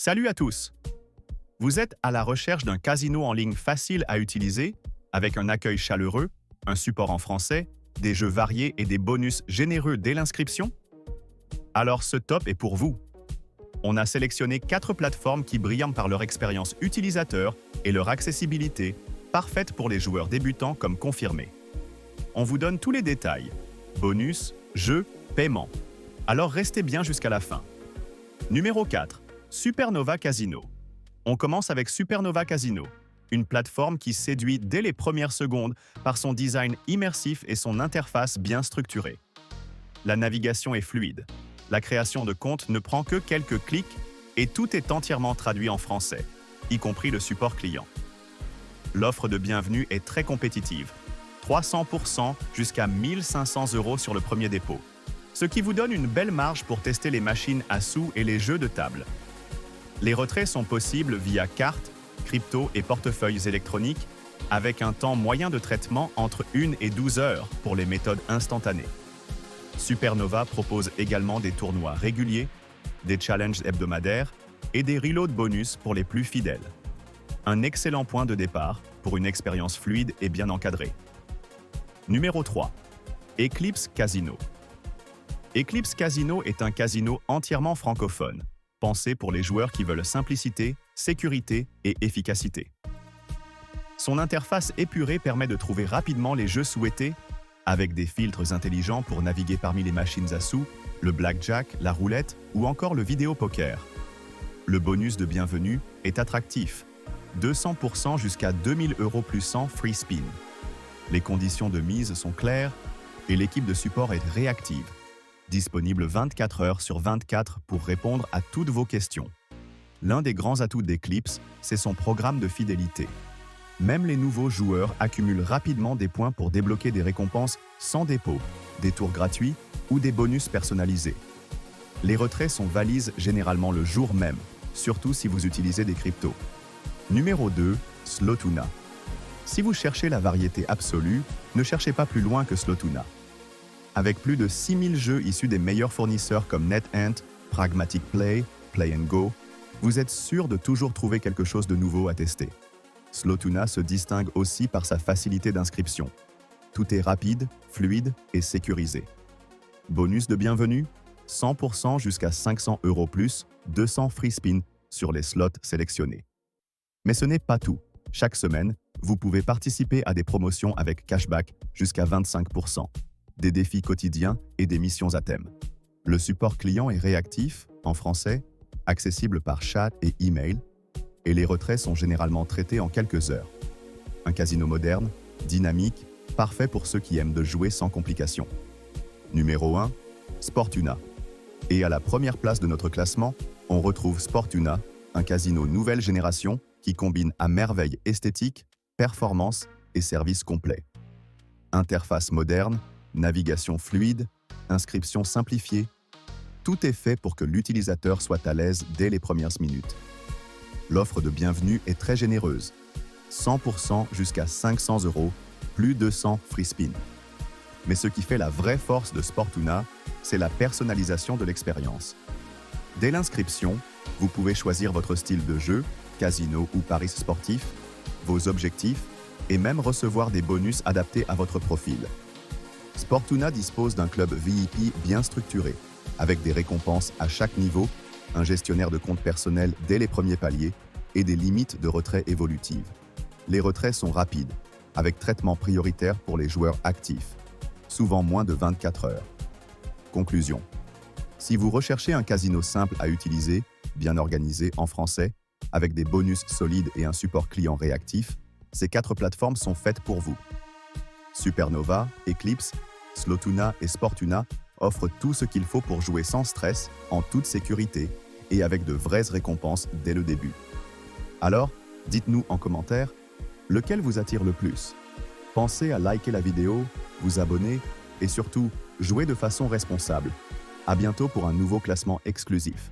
Salut à tous! Vous êtes à la recherche d'un casino en ligne facile à utiliser, avec un accueil chaleureux, un support en français, des jeux variés et des bonus généreux dès l'inscription? Alors ce top est pour vous! On a sélectionné 4 plateformes qui brillent par leur expérience utilisateur et leur accessibilité, parfaite pour les joueurs débutants comme confirmés. On vous donne tous les détails, bonus, jeux, paiement. Alors restez bien jusqu'à la fin. Numéro 4. Supernova Casino. On commence avec Supernova Casino, une plateforme qui séduit dès les premières secondes par son design immersif et son interface bien structurée. La navigation est fluide. La création de comptes ne prend que quelques clics et tout est entièrement traduit en français, y compris le support client. L'offre de bienvenue est très compétitive, 300% jusqu'à 1 500 € sur le premier dépôt, ce qui vous donne une belle marge pour tester les machines à sous et les jeux de table. Les retraits sont possibles via carte, crypto et portefeuilles électroniques, avec un temps moyen de traitement entre 1 et 12 heures pour les méthodes instantanées. Supernova propose également des tournois réguliers, des challenges hebdomadaires et des reloads bonus pour les plus fidèles. Un excellent point de départ pour une expérience fluide et bien encadrée. Numéro 3. Eclipse Casino. Eclipse Casino est un casino entièrement francophone, pensé pour les joueurs qui veulent simplicité, sécurité et efficacité. Son interface épurée permet de trouver rapidement les jeux souhaités, avec des filtres intelligents pour naviguer parmi les machines à sous, le blackjack, la roulette ou encore le vidéo poker. Le bonus de bienvenue est attractif, 200% jusqu'à 2000 € plus 100 free spin. Les conditions de mise sont claires et l'équipe de support est réactive, disponible 24 heures sur 24 pour répondre à toutes vos questions. L'un des grands atouts d'Eclipse, c'est son programme de fidélité. Même les nouveaux joueurs accumulent rapidement des points pour débloquer des récompenses sans dépôt, des tours gratuits ou des bonus personnalisés. Les retraits sont valises généralement le jour même, surtout si vous utilisez des cryptos. Numéro 2. Slotuna. Si vous cherchez la variété absolue, ne cherchez pas plus loin que Slotuna. Avec plus de 6000 jeux issus des meilleurs fournisseurs comme NetEnt, Pragmatic Play, Play & Go, vous êtes sûr de toujours trouver quelque chose de nouveau à tester. Slotuna se distingue aussi par sa facilité d'inscription. Tout est rapide, fluide et sécurisé. Bonus de bienvenue, 100% jusqu'à 500 € plus, 200 free spin sur les slots sélectionnés. Mais ce n'est pas tout. Chaque semaine, vous pouvez participer à des promotions avec cashback jusqu'à 25%. Des défis quotidiens et des missions à thème. Le support client est réactif, en français, accessible par chat et email, et les retraits sont généralement traités en quelques heures. Un casino moderne, dynamique, parfait pour ceux qui aiment de jouer sans complications. Numéro 1. Sportuna. Et à la première place de notre classement, on retrouve Sportuna, un casino nouvelle génération qui combine à merveille esthétique, performance et service complet. Interface moderne, navigation fluide, inscription simplifiée, tout est fait pour que l'utilisateur soit à l'aise dès les premières minutes. L'offre de bienvenue est très généreuse, 100% jusqu'à 500 €, plus 200 free spin. Mais ce qui fait la vraie force de Sportuna, c'est la personnalisation de l'expérience. Dès l'inscription, vous pouvez choisir votre style de jeu, casino ou paris sportif, vos objectifs et même recevoir des bonus adaptés à votre profil. Sportuna dispose d'un club VIP bien structuré, avec des récompenses à chaque niveau, un gestionnaire de compte personnel dès les premiers paliers et des limites de retrait évolutives. Les retraits sont rapides, avec traitement prioritaire pour les joueurs actifs, souvent moins de 24 heures. Conclusion. Si vous recherchez un casino simple à utiliser, bien organisé en français, avec des bonus solides et un support client réactif, ces 4 plateformes sont faites pour vous. Supernova, Eclipse, Slotuna et Sportuna offrent tout ce qu'il faut pour jouer sans stress, en toute sécurité et avec de vraies récompenses dès le début. Alors, dites-nous en commentaire, lequel vous attire le plus? Pensez à liker la vidéo, vous abonner et surtout, jouer de façon responsable. À bientôt pour un nouveau classement exclusif.